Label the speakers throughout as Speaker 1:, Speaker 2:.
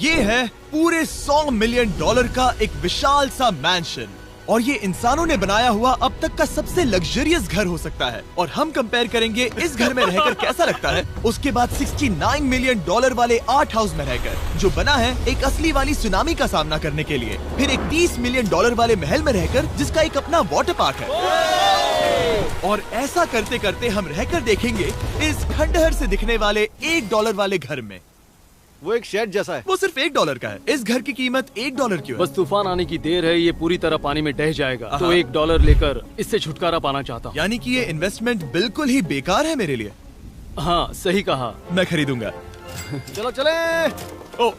Speaker 1: ये है पूरे $100 मिलियन का एक विशाल सा मैंशन, और ये इंसानों ने बनाया हुआ अब तक का सबसे लग्जरियस घर हो सकता है। और हम कंपेयर करेंगे इस घर में रहकर कैसा लगता है उसके बाद $69 मिलियन वाले आर्ट हाउस में रहकर, जो बना है एक असली वाली सुनामी का सामना करने के लिए। फिर एक $30 मिलियन वाले महल में रहकर जिसका एक अपना वाटर पार्क है। और ऐसा करते करते हम रहकर देखेंगे इस खंडहर से दिखने वाले $1 वाले घर में।
Speaker 2: वो एक शेड जैसा है।
Speaker 1: वो सिर्फ $1 का है। इस घर की कीमत $1 क्यों है?
Speaker 3: बस तूफान आने की देर है, ये पूरी तरह पानी में ढह जाएगा, तो $1 लेकर इससे छुटकारा पाना चाहता हूँ।
Speaker 1: यानी कि ये इन्वेस्टमेंट बिल्कुल ही बेकार है मेरे लिए।
Speaker 3: हाँ सही कहा।
Speaker 1: मैं खरीदूंगा।
Speaker 2: चलो चले।
Speaker 1: ओ,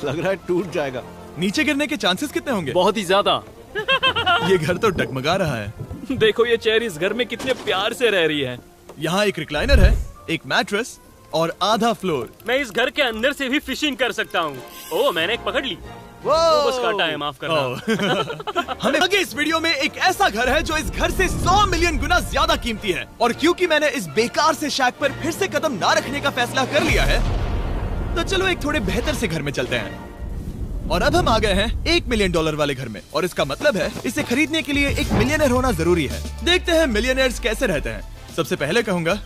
Speaker 2: लग रहा है टूट जाएगा।
Speaker 1: नीचे गिरने के चांसेस कितने होंगे?
Speaker 3: बहुत ही ज्यादा।
Speaker 1: ये घर तो डगमगा रहा है।
Speaker 4: देखो ये चेयर इस घर में कितने प्यार से रह रही है।
Speaker 1: यहाँ एक रिक्लाइनर है, एक मैट्रेस और आधा फ्लोर।
Speaker 4: मैं इस घर के अंदर से भी फिशिंग कर सकता हूँ। ओह मैंने एक पकड़ ली। बस काटा है, माफ करना।
Speaker 1: हमें आगे इस वीडियो में एक ऐसा घर है जो इस घर से 100 मिलियन गुना ज्यादा कीमती है। और क्योंकि मैंने इस बेकार से शैक पर फिर से कदम ना रखने का फैसला कर लिया है, तो चलो एक थोड़े बेहतर से घर में चलते हैं। और अब हम आ गए हैं $1 मिलियन वाले घर में, और इसका मतलब है इसे खरीदने के लिए एक मिलियनर होना जरूरी है। देखते हैं मिलियनर्स कैसे रहते हैं। सबसे पहले कहूंगा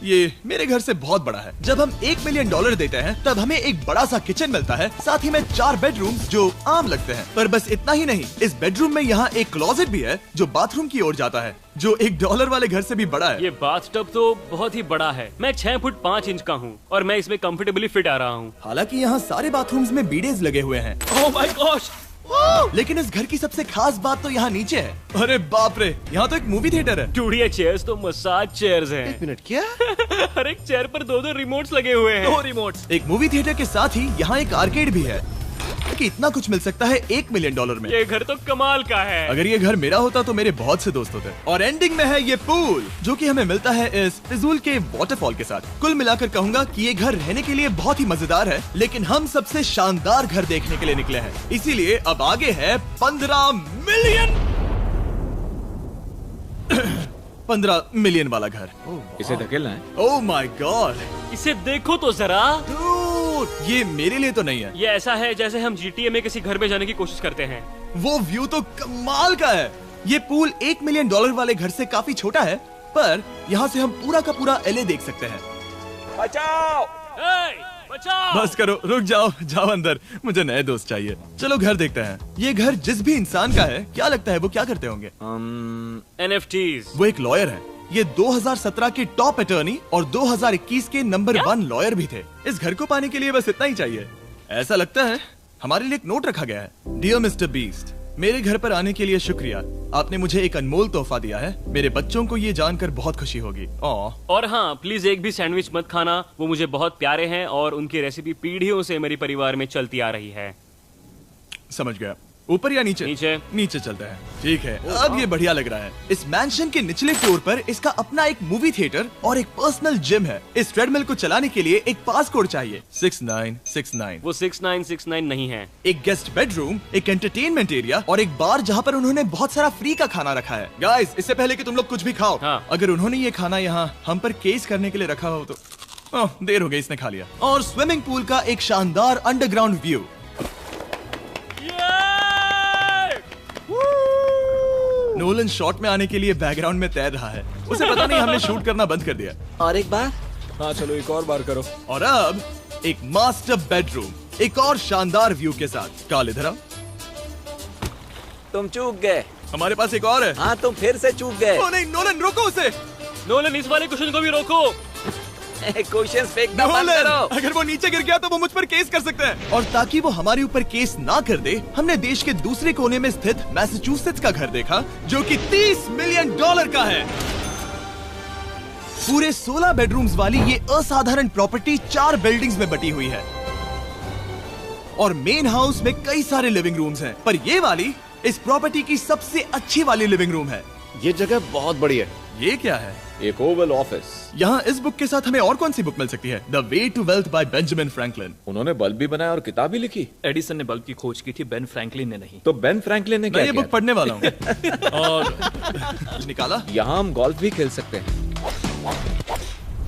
Speaker 1: ये मेरे घर से बहुत बड़ा है। जब हम $1 मिलियन देते हैं तब हमें एक बड़ा सा किचन मिलता है, साथ ही में 4 बेडरूम जो आम लगते हैं। पर बस इतना ही नहीं, इस बेडरूम में यहाँ एक क्लोजेट भी है जो बाथरूम की ओर जाता है, जो $1 वाले घर से भी बड़ा है।
Speaker 4: ये बाथटब तो बहुत ही बड़ा है। मैं 6 फुट 5 इंच का हूँ और मैं इसमें कंफर्टेबली फिट आ रहा हूँ।
Speaker 1: हालांकि यहाँ सारे बाथरूम्स में बीडेज लगे हुए हैं।
Speaker 4: Oh my gosh!
Speaker 1: लेकिन इस घर की सबसे खास बात तो यहाँ नीचे है। अरे बाप रे, यहाँ तो एक मूवी थिएटर है।
Speaker 4: टूडिया चेयर्स तो मसाज चेयर्स हैं।
Speaker 2: 1 मिनट क्या?
Speaker 4: हर एक चेयर पर 2-2 रिमोट्स लगे हुए हैं। 2 रिमोट्स।
Speaker 1: एक मूवी थिएटर के साथ ही यहाँ एक आर्केड भी है। कि इतना कुछ मिल सकता है $1 मिलियन में।
Speaker 4: ये घर तो कमाल का है।
Speaker 1: अगर ये घर मेरा होता तो मेरे बहुत से दोस्त होते। और एंडिंग में है ये पूल, जो कि हमें मिलता है इस फिजूल के वाटरफॉल के साथ। कुल मिलाकर कहूंगा कि ये घर रहने के लिए बहुत ही मजेदार है, लेकिन हम सबसे शानदार घर देखने के लिए निकले हैं, इसीलिए अब आगे है 15 मिलियन वाला घर।
Speaker 5: इसे धकेलना है।
Speaker 1: ओह माय गॉड,
Speaker 4: इसे देखो तो जरा।
Speaker 1: ये मेरे लिए तो नहीं है।
Speaker 4: ये ऐसा है जैसे हम GTA में किसी घर में जाने की कोशिश करते हैं।
Speaker 1: वो व्यू तो कमाल का है। ये पूल $1 मिलियन वाले घर से काफी छोटा है, पर यहाँ से हम पूरा का पूरा LA देख सकते हैं।
Speaker 4: बचाओ! बचाओ!
Speaker 1: बस करो, रुक जाओ, जाओ अंदर, मुझे नए दोस्त चाहिए। चलो घर देखते हैं। ये घर जिस भी इंसान का है, क्या लगता है वो क्या करते होंगे?
Speaker 4: NFTs।
Speaker 1: वो एक लॉयर है। ये 2017 के टॉप अटर्नी और 2021 के नंबर 1 लॉयर भी थे। इस घर को पाने के लिए बस इतना ही चाहिए। ऐसा लगता है हमारे लिए एक नोट रखा गया है। डियर मिस्टर बीस्ट, मेरे घर पर आने के लिए शुक्रिया। आपने मुझे एक अनमोल तोहफा दिया है। मेरे बच्चों को ये जानकर बहुत खुशी होगी।
Speaker 4: और हाँ, प्लीज एक भी सैंडविच मत खाना, वो मुझे बहुत प्यारे हैं और उनकी रेसिपी पीढ़ियों से मेरे परिवार में चलती आ रही है।
Speaker 1: समझ गया। ऊपर या नीचे? नीचे चलते हैं। ठीक है, अब ये बढ़िया लग रहा है। इस मैंशन के निचले फ्लोर पर इसका अपना एक मूवी थिएटर और एक पर्सनल जिम है। इस ट्रेडमिल को चलाने के लिए एक पास कोड चाहिए, 6969।
Speaker 4: वो 6969 नहीं है।
Speaker 1: एक गेस्ट बेडरूम, एक एंटरटेनमेंट एरिया और एक बार जहाँ पर उन्होंने बहुत सारा फ्री का खाना रखा है। गाइस, इससे पहले कि तुम लोग कुछ भी खाओ, अगर उन्होंने ये खाना यहाँ हम पर केस करने के लिए रखा हो तो देर हो गई, इसने खा लिया। और स्विमिंग पूल का एक शानदार अंडरग्राउंड व्यू। नोलन शॉट में आने के लिए बैकग्राउंड में तैर रहा है। उसे पता नहीं हमने शूट करना बंद कर दिया।
Speaker 5: और एक बार?
Speaker 2: हाँ चलो एक और बार करो।
Speaker 1: और अब एक मास्टर बेडरूम, एक और शानदार व्यू के साथ। काल इधर आओ।
Speaker 5: तुम चूक गए।
Speaker 1: हमारे पास एक और है।
Speaker 5: हाँ तुम फिर से चूक गए।
Speaker 1: ओ नहीं, नोलन रोको उसे।
Speaker 4: नोलन, इस वाले क्वेश्चन को भी रोको।
Speaker 5: क्वेश्चन फेंकना बंद करो।
Speaker 1: अगर वो नीचे गिर गया तो वो मुझ पर केस कर सकते हैं। और ताकि वो हमारे ऊपर केस ना कर दे, हमने देश के दूसरे कोने में स्थित मैसाचुसेट्स का घर देखा, जो कि $30 मिलियन का है। पूरे 16 बेडरूम्स वाली ये असाधारण प्रॉपर्टी 4 बिल्डिंग्स में बटी हुई है और मेन हाउस में कई सारे लिविंग रूम्स हैं, पर ये वाली इस प्रॉपर्टी की सबसे अच्छी वाली लिविंग रूम है।
Speaker 2: ये जगह बहुत बड़ी है।
Speaker 1: ये क्या है?
Speaker 2: एक ओवल ऑफिस।
Speaker 1: यहाँ इस बुक के साथ हमें और कौन सी बुक मिल सकती है? The way to wealth by Benjamin Franklin.
Speaker 2: उन्होंने बल्ब भी बनाया और किताब भी लिखी।
Speaker 4: एडिसन ने बल्ब की खोज की थी, बेन फ्रैंकलिन ने नहीं।
Speaker 2: तो बेन फ्रैंकलिन ने क्या
Speaker 1: किया? मैं ये बुक पढ़ने वाला हूँ। और निकाला।
Speaker 2: यहाँ हम गोल्फ भी खेल सकते हैं।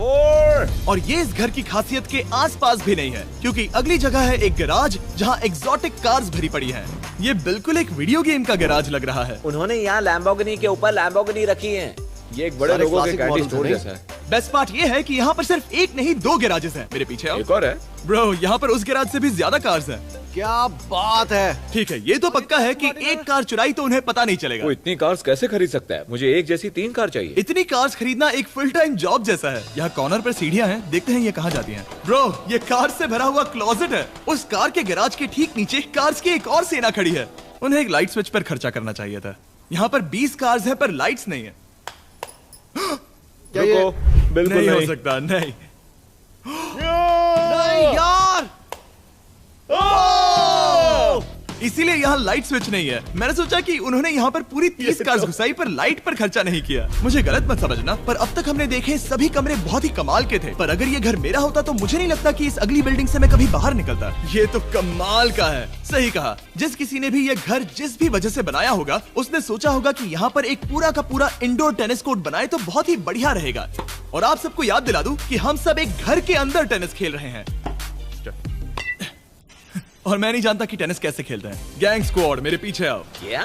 Speaker 2: More!
Speaker 1: और ये इस घर की खासियत के आसपास भी नहीं है, क्योंकि अगली जगह है एक गैराज जहाँ एग्जॉटिक कार्स भरी पड़ी हैं। ये बिल्कुल एक वीडियो गेम का गैराज लग रहा है।
Speaker 5: उन्होंने यहाँ लैम्बोर्गिनी के ऊपर लैम्बोर्गिनी रखी है।
Speaker 2: ये एक बड़े
Speaker 6: सारे
Speaker 2: लोगों के
Speaker 6: classic
Speaker 2: कैंडी
Speaker 6: models
Speaker 2: स्टोर
Speaker 6: हैं,
Speaker 2: जैसा है।
Speaker 1: बेस्ट पार्ट ये है कि यहाँ पर सिर्फ एक नहीं 2 गैराजेस हैं। मेरे पीछे आओ।
Speaker 2: एक और है।
Speaker 1: ब्रो, यहाँ पर उस गैराज से भी ज्यादा कार्स हैं।
Speaker 6: क्या बात है।
Speaker 1: ठीक है, ये तो पक्का है कि एक कार चुराई तो उन्हें पता नहीं चलेगा।
Speaker 2: वो इतनी कार्स कैसे खरीद सकता है? मुझे एक जैसी 3 कार चाहिए।
Speaker 1: इतनी कार्स खरीदना एक फुल टाइम जॉब जैसा है। यहाँ कॉर्नर पर सीढ़ियाँ हैं, देखते हैं ये कहाँ जाती हैं। ब्रो, ये कार से भरा हुआ क्लोजेट है। उस कार के गैराज के ठीक नीचे कार्स की एक और सेना खड़ी है। उन्हें एक लाइट स्विच पर खर्चा करना चाहिए था। यहाँ पर 20 कार्स हैं पर लाइट्स नहीं है।
Speaker 2: रुको, बिल्कुल
Speaker 1: नहीं हो
Speaker 2: नहीं।
Speaker 1: सकता, नहीं।
Speaker 6: नहीं यार।
Speaker 1: इसीलिए यहाँ लाइट स्विच नहीं है। मैंने सोचा कि उन्होंने यहाँ पर पूरी 30 कार्स घुसाई पर लाइट पर खर्चा नहीं किया। मुझे गलत मत समझना, पर अब तक हमने देखे सभी कमरे बहुत ही कमाल के थे। पर अगर ये घर मेरा होता तो मुझे नहीं लगता कि इस अगली बिल्डिंग से मैं कभी बाहर निकलता। ये तो कमाल का है। सही कहा। जिस किसी ने भी ये घर जिस भी वजह से बनाया होगा, उसने सोचा होगा कि यहाँ पर एक पूरा का पूरा इंडोर टेनिस कोर्ट बनाए तो बहुत ही बढ़िया रहेगा। और आप सबको याद दिला दूं कि हम सब एक घर के अंदर टेनिस खेल रहे हैं। और मैं नहीं जानता कि टेनिस कैसे खेलते हैं। गैंग स्क्वाड, मेरे पीछे आओ।
Speaker 5: क्या?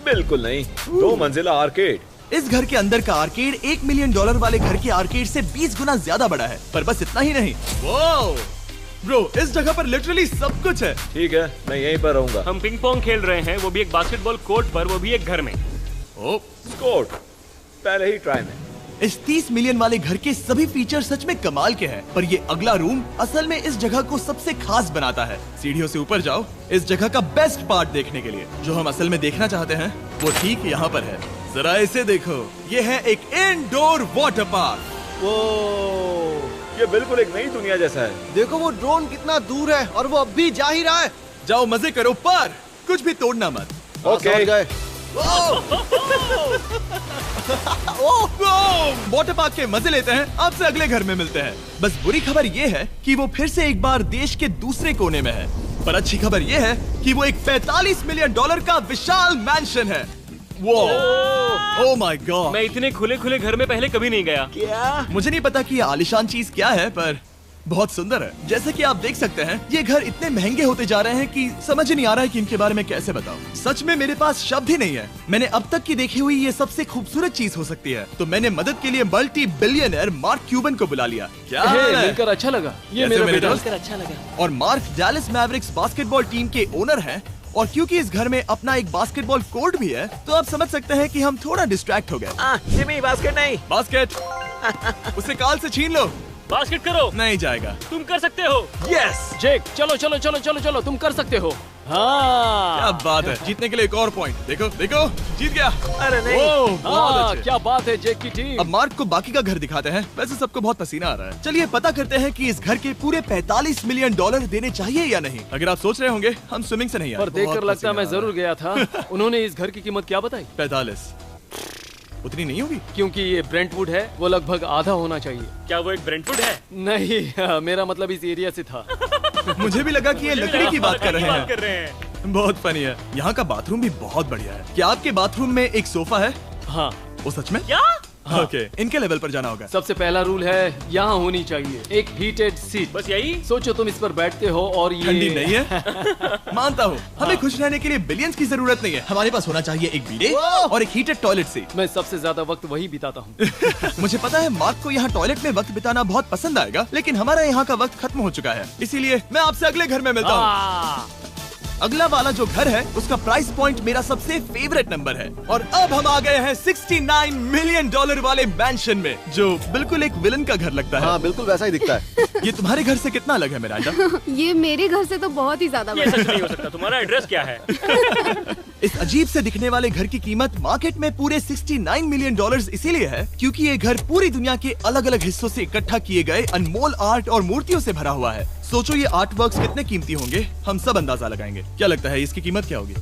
Speaker 2: बिल्कुल नहीं। 2 मंजिला आर्केड।
Speaker 1: इस घर के अंदर का आर्केड $1 मिलियन वाले घर के आर्केड से 20 गुना ज्यादा बड़ा है। पर बस इतना ही नहीं। वाओ! ब्रो, इस जगह पर लिटरली सब कुछ है।
Speaker 2: ठीक है, मैं यहीं पर रहूंगा।
Speaker 4: हम पिंग पोंग खेल रहे हैं, वो भी एक बास्केटबॉल कोर्ट पर, वो भी एक घर में।
Speaker 1: ओ,
Speaker 2: स्कोर पहले ही ट्राई में।
Speaker 1: इस 30 मिलियन वाले घर के सभी फीचर सच में कमाल के हैं। पर ये अगला रूम असल में इस जगह को सबसे खास बनाता है। सीढ़ियों से ऊपर जाओ इस जगह का बेस्ट पार्ट देखने के लिए। जो हम असल में देखना चाहते हैं वो ठीक यहाँ पर है। जरा इसे देखो, ये है एक इंडोर वाटर पार्क।
Speaker 6: वो
Speaker 2: ये बिल्कुल एक नई दुनिया जैसा है।
Speaker 6: देखो वो ड्रोन कितना दूर है और वो अब भी जा ही रहा है।
Speaker 1: जाओ मजे करो, पर कुछ भी तोड़ना मत।
Speaker 2: ओके।
Speaker 6: समझ गए।
Speaker 1: वाटर पार्क के मजे लेते हैं। आपसे अगले घर में मिलते हैं। बस बुरी खबर ये है कि वो फिर से एक बार देश के दूसरे कोने में है। पर अच्छी खबर ये है कि वो एक $45 मिलियन का विशाल मैंशन है। वो ओह माय गॉड,
Speaker 4: मैं इतने खुले खुले घर में पहले कभी नहीं गया।
Speaker 5: क्या?
Speaker 1: मुझे नहीं पता कि ये आलिशान चीज क्या है, पर बहुत सुंदर है। जैसे कि आप देख सकते हैं, ये घर इतने महंगे होते जा रहे हैं कि समझ ही नहीं आ रहा है कि इनके बारे में कैसे बताऊं। सच में मेरे पास शब्द ही नहीं है। मैंने अब तक की देखी हुई ये सबसे खूबसूरत चीज हो सकती है। तो मैंने मदद के लिए मल्टी बिलियनर मार्क क्यूबन को बुला लिया। क्या
Speaker 3: हे,
Speaker 1: हाल है?
Speaker 3: मिलकर अच्छा लगा। ये
Speaker 1: कैसे
Speaker 3: मेरा
Speaker 1: मेरे
Speaker 3: बेटा।
Speaker 1: दोस्त?
Speaker 5: अच्छा लगा।
Speaker 1: और mark Dallas Mavericks basketball team के ओनर हैं। और क्योंकि इस घर में अपना एक बास्केटबॉल कोर्ट भी है, तो आप समझ सकते हैं कि हम थोड़ा डिस्ट्रैक्ट हो गए।
Speaker 5: जिमी, बास्केट नहीं।
Speaker 1: बास्केट उसे काल से छीन लो।
Speaker 4: बास्केट करो,
Speaker 1: नहीं जाएगा।
Speaker 4: तुम कर सकते हो।
Speaker 1: यस,
Speaker 3: जेक, चलो चलो चलो चलो चलो, तुम कर सकते हो। हाँ
Speaker 1: क्या बात है। जीतने के लिए एक और पॉइंट। देखो देखो, जीत गया।
Speaker 5: अरे नहीं।
Speaker 1: ओह, बहुत
Speaker 3: हाँ,
Speaker 1: अच्छे।
Speaker 3: क्या बात है जेक की टीम।
Speaker 1: अब मार्क को बाकी का घर दिखाते हैं। वैसे सबको बहुत पसीना आ रहा है। चलिए पता करते हैं कि इस घर के पूरे $45 मिलियन देने चाहिए या नहीं। अगर आप सोच रहे होंगे हम स्विमिंग से नहीं आए,
Speaker 3: पर देखकर
Speaker 1: बहुत
Speaker 3: लगता है मैं
Speaker 1: पसीना आ
Speaker 3: जरूर गया था। उन्होंने इस घर की कीमत क्या बताई?
Speaker 1: रहा है। 45 उतनी नहीं होगी।
Speaker 3: क्योंकि ये ब्रेंटवुड है, वो लगभग आधा होना चाहिए।
Speaker 4: क्या वो एक ब्रेंटवुड है?
Speaker 3: नहीं, मेरा मतलब इस एरिया से था।
Speaker 1: मुझे भी लगा कि ये लकड़ी की बात कर रहे
Speaker 4: बात कर
Speaker 1: हैं।
Speaker 4: रहे हैं।
Speaker 1: बहुत फनी है। यहाँ का बाथरूम भी बहुत बढ़िया है। क्या आपके बाथरूम में एक सोफा है?
Speaker 3: हाँ,
Speaker 1: वो सच में?
Speaker 4: क्या?
Speaker 1: ओके, इनके लेवल पर जाना होगा।
Speaker 3: सबसे पहला रूल है यहाँ होनी चाहिए एक हीटेड सीट।
Speaker 4: बस यही?
Speaker 3: सोचो तुम इस पर बैठते हो और ये
Speaker 1: ठंडी नहीं है। मानता हूँ, हमें खुश रहने के लिए बिलियंस की जरूरत नहीं है। हमारे पास होना चाहिए एक बीडे और एक हीटेड टॉयलेट सीट।
Speaker 3: मैं सबसे ज्यादा वक्त वही बिताता हूँ।
Speaker 1: मुझे पता है मार्क को यहाँ टॉयलेट में वक्त बिताना बहुत पसंद आएगा, लेकिन हमारा यहाँ का वक्त खत्म हो चुका है। इसीलिए मैं आपसे अगले घर में मिलता हूँ। अगला वाला जो घर है उसका प्राइस पॉइंट मेरा सबसे फेवरेट नंबर है। और अब हम आ गए हैं $69 मिलियन वाले मैंशन में, जो बिल्कुल एक विलन का घर लगता है।
Speaker 6: हाँ बिल्कुल वैसा ही दिखता है।
Speaker 1: ये तुम्हारे घर से कितना अलग है मिरांडा?
Speaker 7: ये मेरे घर से तो बहुत ही ज्यादा
Speaker 4: ये
Speaker 7: बड़ा
Speaker 4: सच नहीं हो सकता। तुम्हारा एड्रेस क्या है?
Speaker 1: इस अजीब से दिखने वाले घर की कीमत मार्केट में पूरे $69 मिलियन इसीलिए है क्योंकि ये घर पूरी दुनिया के अलग अलग हिस्सों से इकट्ठा किए गए अनमोल आर्ट और मूर्तियों से भरा हुआ है। सोचो ये आर्ट वर्क्स कितने कीमती होंगे, हम सब अंदाजा लगाएंगे। क्या लगता है इसकी कीमत क्या होगी?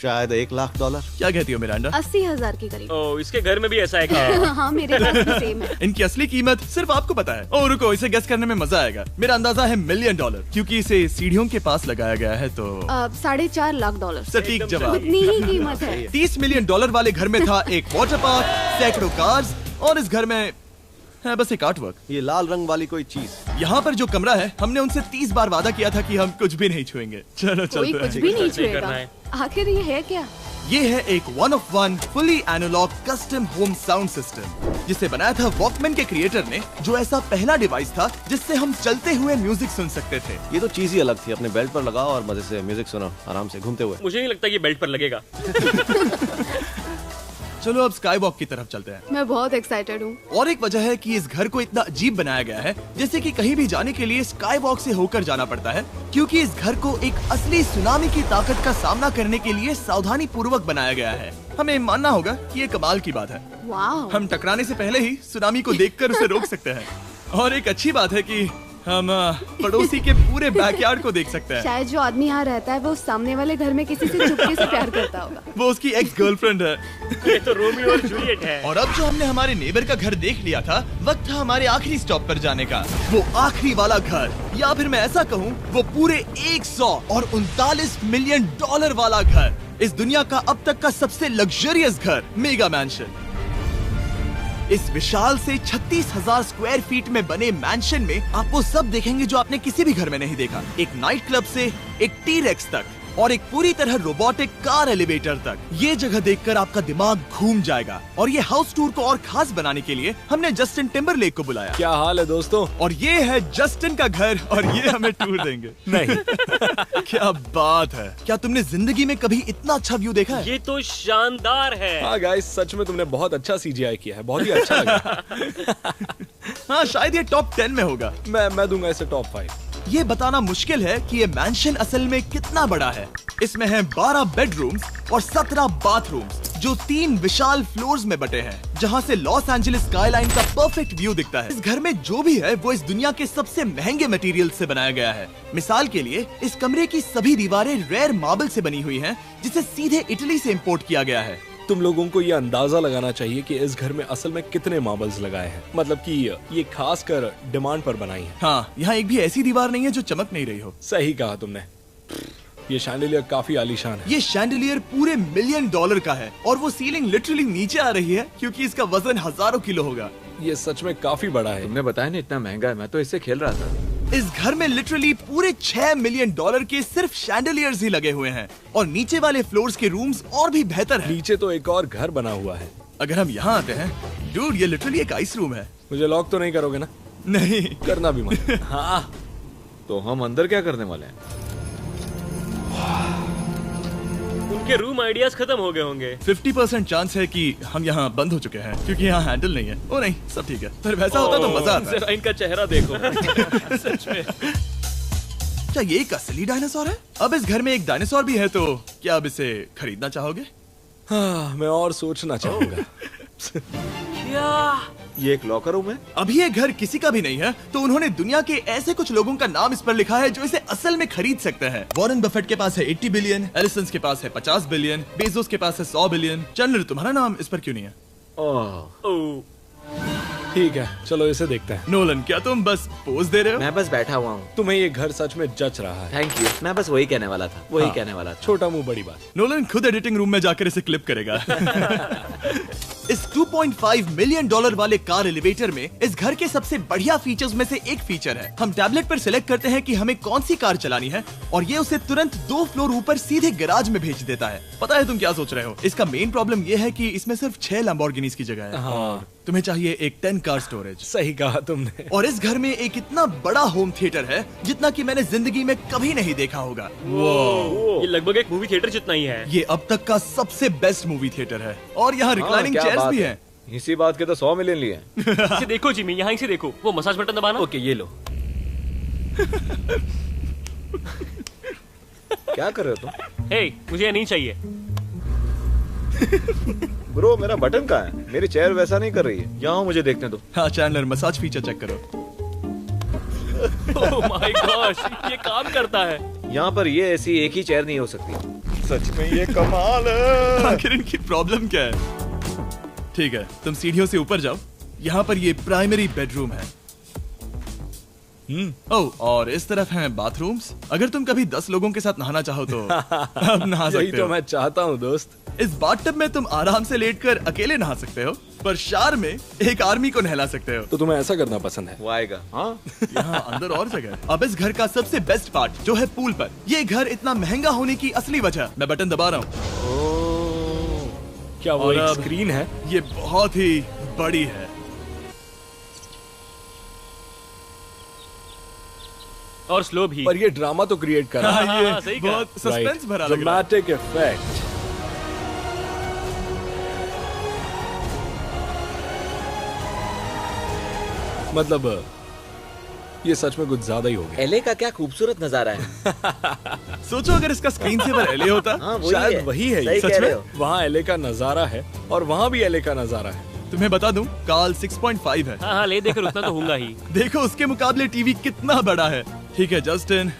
Speaker 6: शायद $1 लाख।
Speaker 1: क्या कहती हो मिरांडा?
Speaker 7: 80,000 के करीब।
Speaker 4: ओ, इसके घर में भी ऐसा है क्या?
Speaker 7: हाँ मेरे पास भी सेम है।
Speaker 1: इनकी असली कीमत सिर्फ आपको पता है। ओह रुको, इसे गेस करने में मजा आएगा। मेरा अंदाजा है $1 मिलियन, क्योंकि इसे सीढ़ियों के पास लगाया गया है। तो
Speaker 7: $4.5 लाख।
Speaker 1: सटीक जवाब।
Speaker 7: उतनी ही कीमत है।
Speaker 1: $30 मिलियन वाले घर में था एक वाटर पार्क, सैकड़ों कार्स और इस घर में है बस एक आर्ट वर्क।
Speaker 6: ये लाल रंग वाली कोई चीज।
Speaker 1: यहाँ पर जो कमरा है, हमने उनसे 30 बार वादा किया था कि हम कुछ भी नहीं छुएंगे। चलो
Speaker 7: कोई
Speaker 1: चलते
Speaker 7: कुछ
Speaker 1: हैं।
Speaker 7: भी नहीं
Speaker 4: करना
Speaker 7: छुएगा।
Speaker 4: है।
Speaker 7: आखिर ये है क्या?
Speaker 1: ये है एक 1 of 1 fully analog custom home sound system, जिसे बनाया था वॉकमैन के क्रिएटर ने, जो ऐसा पहला डिवाइस था जिससे हम चलते हुए म्यूजिक सुन सकते थे।
Speaker 6: ये तो चीज ही अलग थी। अपने बेल्ट पर लगाओ और मजे से म्यूजिक सुनो आराम से घूमते हुए।
Speaker 4: मुझे नहीं लगता ये बेल्ट पर लगेगा।
Speaker 1: चलो अब स्काई वॉक की तरफ चलते हैं।
Speaker 7: मैं बहुत एक्साइटेड हूँ।
Speaker 1: और एक वजह है कि इस घर को इतना अजीब बनाया गया है, जैसे कि कहीं भी जाने के लिए स्काई वॉक से होकर जाना पड़ता है, क्योंकि इस घर को एक असली सुनामी की ताकत का सामना करने के लिए सावधानी पूर्वक बनाया गया है। हमें मानना होगा कि ये कमाल की बात है।
Speaker 7: वाह।
Speaker 1: हम टकराने से पहले ही सुनामी को देखकर उसे रोक सकते हैं। और एक अच्छी बात है कि हम पड़ोसी के पूरे बैकयार्ड को देख सकते हैं।
Speaker 7: शायद जो आदमी यहाँ रहता है वो सामने वाले घर में किसी से चुपके से प्यार करता होगा।
Speaker 1: वो उसकी एक्स गर्लफ्रेंड है।
Speaker 4: ये तो रोमियो और जूलियट है।
Speaker 1: और अब जो हमने हमारे नेबर का घर देख लिया था, वक्त था हमारे आखिरी स्टॉप पर जाने का। वो आखिरी वाला घर, या फिर मैं ऐसा कहूँ, वो पूरे 139 मिलियन डॉलर वाला घर। इस दुनिया का अब तक का सबसे लग्जरियस घर, मेगा मैंशन। इस विशाल से 36,000 स्क्वायर फीट में बने मैंशन में आप वो सब देखेंगे जो आपने किसी भी घर में नहीं देखा। एक नाइट क्लब से एक टी-रेक्स तक और एक पूरी तरह रोबोटिक कार एलिवेटर तक। ये जगह देखकर आपका दिमाग घूम जाएगा। और ये हाउस टूर को और खास बनाने के लिए हमने जस्टिन टिम्बरलेक को बुलाया।
Speaker 2: क्या हाल है दोस्तों?
Speaker 1: और ये है जस्टिन का घर और ये हमें टूर देंगे।
Speaker 2: नहीं।
Speaker 1: क्या बात है! क्या तुमने जिंदगी में कभी इतना अच्छा व्यू देखा है?
Speaker 4: ये तो शानदार है।
Speaker 2: हाँ गाइस, सच में तुमने बहुत अच्छा CGI किया है। बहुत ही अच्छा लगा।
Speaker 1: हाँ, शायद ये टॉप 10 में होगा।
Speaker 2: मैं दूंगा इसे टॉप 5।
Speaker 1: ये बताना मुश्किल है कि ये मैंशन असल में कितना बड़ा है। इसमें है 12 बेडरूम्स और 17 बाथरूम्स, जो 3 विशाल फ्लोर्स में बटे हैं, जहां से लॉस एंजलिस स्काईलाइन का परफेक्ट व्यू दिखता है। इस घर में जो भी है वो इस दुनिया के सबसे महंगे मटेरियल से बनाया गया है। मिसाल के लिए, इस कमरे की सभी दीवारें रेयर मार्बल से बनी हुई हैं, जिसे सीधे इटली से इंपोर्ट किया गया है।
Speaker 2: तुम लोगों को ये अंदाजा लगाना चाहिए कि इस घर में असल में कितने मार्बल्स लगाए हैं। मतलब कि ये खास कर डिमांड पर बनाई है।
Speaker 1: हाँ, यहाँ एक भी ऐसी दीवार नहीं है जो चमक नहीं रही हो।
Speaker 2: सही कहा तुमने। ये शैंडिलियर काफी आलीशान है।
Speaker 1: ये शैंडिलियर पूरे $1 मिलियन का है और वो सीलिंग लिटरली नीचे आ रही है, क्योंकि इसका वजन हजारों किलो होगा।
Speaker 2: ये सच में काफी बड़ा है।
Speaker 5: तुमने बताया ना इतना महंगा है, मैं तो इससे खेल रहा था।
Speaker 1: इस घर में लिटरली पूरे $6 मिलियन के सिर्फ शैंडिलियर्स ही लगे हुए हैं। और नीचे वाले फ्लोर्स के रूम्स और भी बेहतर हैं।
Speaker 2: नीचे तो एक और घर बना हुआ है।
Speaker 1: अगर हम यहाँ आते हैं, डूड, ये लिटरली एक आइस रूम है।
Speaker 2: मुझे लॉक तो नहीं करोगे ना?
Speaker 1: नहीं
Speaker 2: करना भी मत।
Speaker 5: हाँ, तो हम अंदर क्या करने वाले हैं?
Speaker 4: उनके रूम आइडियाज खत्म हो गए होंगे।
Speaker 1: 50% चांस है कि हम यहाँ बंद हो चुके हैं, क्योंकि यहाँ हैंडल नहीं है। ओ नहीं, सब ठीक है। पर वैसा होता तो मजा आता।
Speaker 4: जरा इनका चेहरा देखो। सच में।
Speaker 1: क्या ये एक असली डायनासोर है? अब इस घर में एक डायनासोर भी है, तो क्या अब इसे खरीदना चाहोगे?
Speaker 2: हाँ, मैं और सोचना चाहूंगा।
Speaker 5: ये एक लॉकर रूम है?
Speaker 1: अभी ये घर किसी का भी नहीं है, तो उन्होंने दुनिया के ऐसे कुछ लोगों का नाम इस पर लिखा है जो इसे असल में खरीद सकते हैं। वॉरेन बफेट के पास है 80 बिलियन, एलिसन के पास है 50 बिलियन, बेजोस के पास है 100 बिलियन। चंद्र, तुम्हारा नाम इस पर क्यों नहीं है?
Speaker 4: ओह,
Speaker 2: ठीक है, चलो इसे देखते हैं।
Speaker 1: नोलन, क्या तुम बस पोज दे रहे हो?
Speaker 5: मैं बस बैठा हुआ हूँ।
Speaker 2: तुम्हें ये घर सच में जच रहा है।
Speaker 5: Thank you. मैं बस वही कहने वाला था। वही कहने वाला था।
Speaker 2: छोटा मुंह बड़ी बात।
Speaker 1: नोलन खुद एडिटिंग रूम में जाकर इसे क्लिप करेगा। इस $2.5 मिलियन वाले कार एलिवेटर में इस घर के सबसे बढ़िया फीचर्स में से एक फीचर है। हम टैबलेट पर सिलेक्ट करते हैं कि हमें कौन सी कार चलानी है, और ये उसे तुरंत 2 फ्लोर ऊपर सीधे गैराज में भेज देता है। पता है तुम क्या सोच रहे हो? इसका मेन प्रॉब्लम ये है कि इसमें सिर्फ 6 लैम्बोर्गिनीज की जगह है।
Speaker 2: हाँ,
Speaker 1: तुम्हें चाहिए एक 10 कार स्टोरेज।
Speaker 2: सही कहा तुमने।
Speaker 1: और इस घर में एक इतना बड़ा होम थिएटर है जितना कि मैंने जिंदगी में कभी नहीं देखा होगा।
Speaker 4: ये लगभग एक मूवी थिएटर जितना ही है।
Speaker 1: ये अब तक का सबसे बेस्ट मूवी थिएटर है, और यहाँ रिक्लाइनिंग
Speaker 5: क्या
Speaker 1: चेयर्स
Speaker 5: बात
Speaker 1: भी
Speaker 5: है।
Speaker 1: हैं।
Speaker 5: इसी बात के तो 100 मिलियन लिए हैं।
Speaker 4: इसे देखो जिमी, यहाँ इसे देखो। वो मसाज बटन दबाना।
Speaker 3: ओके, ये लो।
Speaker 5: क्या कर रहे हो तुम?
Speaker 4: हे, मुझे ये नहीं चाहिए।
Speaker 5: ब्रो, मेरा बटन कहाँ है? मेरी चेयर वैसा नहीं कर रही है। यहाँ मुझे देखने दो।
Speaker 1: हाँ चैंडलर, मसाज फीचर चेक करो।
Speaker 4: ओह माय गॉश, ये काम करता है।
Speaker 5: यहाँ पर ये ऐसी एक ही चेयर नहीं हो सकती। सच में ये कमाल है।
Speaker 1: आखिर इनकी प्रॉब्लम क्या है? ठीक है, तुम सीढ़ियों से ऊपर जाओ। यहाँ पर ये प्राइमरी बेडरूम है। ओह, और इस तरफ हैं बाथरूम्स। अगर तुम कभी 10 लोगों के साथ नहाना चाहो तो अब नहा
Speaker 2: यही
Speaker 1: सकते
Speaker 2: तो
Speaker 1: हो।
Speaker 2: मैं चाहता हूँ दोस्त।
Speaker 1: इस बाथटब में तुम आराम से लेटकर अकेले नहा सकते हो, पर शार में एक आर्मी को नहला सकते हो।
Speaker 2: तो तुम्हें ऐसा करना पसंद है?
Speaker 5: वो आएगा। हाँ
Speaker 1: यहाँ अंदर और जगह है। अब इस घर का सबसे बेस्ट पार्ट जो है पूल पर। ये घर इतना महंगा होने की असली वजह, मैं बटन दबा रहा हूँ।
Speaker 2: क्या वो
Speaker 1: और
Speaker 2: एक
Speaker 1: अब
Speaker 2: स्क्रीन है?
Speaker 1: ये बहुत ही बड़ी है।
Speaker 4: और स्लो भी।
Speaker 2: पर ये ड्रामा तो क्रिएट कर रहा है।
Speaker 1: हाँ, ये
Speaker 4: सही कहा।
Speaker 1: बहुत सस्पेंस भरा लग रहा है।
Speaker 2: Dramatic effect. मतलब ये सच में कुछ ज्यादा ही हो गया।
Speaker 5: एलए का क्या खूबसूरत नजारा है।
Speaker 1: सोचो अगर इसका स्क्रीन सेवर एलए होता।
Speaker 5: हाँ वही
Speaker 2: शायद
Speaker 5: है।
Speaker 2: वही है
Speaker 5: सही
Speaker 2: ये।
Speaker 5: कह
Speaker 1: सच
Speaker 5: रहे
Speaker 1: में?
Speaker 5: हो।
Speaker 2: वहाँ एलए का नजारा है और वहाँ भी एलए का नजारा है।
Speaker 1: तुम्हें बता दूं, काल 6.5 है।
Speaker 4: हाँ हाँ, ले देकर उतना तो होगा ही।
Speaker 1: देखो उसके मुकाबले टीवी कितना बड़ा है। ठीक है जस्टिन,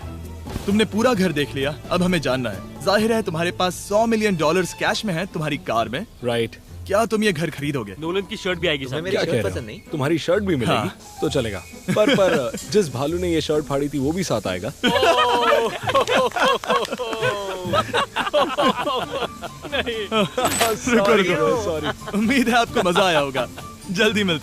Speaker 1: तुमने पूरा घर देख लिया, अब हमें जानना है। जाहिर है तुम्हारे पास $100 मिलियन कैश में है तुम्हारी कार में।
Speaker 2: राइट।
Speaker 1: क्या तुम ये घर खरीदोगे?
Speaker 4: नोलन की शर्ट भी आएगी
Speaker 5: तुम्हें
Speaker 4: साथ।
Speaker 5: मेरी
Speaker 2: क्या कह
Speaker 5: शर्ट
Speaker 2: रहे
Speaker 5: पसंद
Speaker 2: हो?
Speaker 5: नहीं?
Speaker 2: तुम्हारी शर्ट भी मिलेगी
Speaker 1: हाँ।
Speaker 2: तो चलेगा। पर जिस भालू ने ये शर्ट फाड़ी थी वो भी साथ आएगा।
Speaker 1: रुको रुको,
Speaker 2: सॉरी।
Speaker 1: उम्मीद है आपको मजा आया होगा। जल्दी मिलते हैं।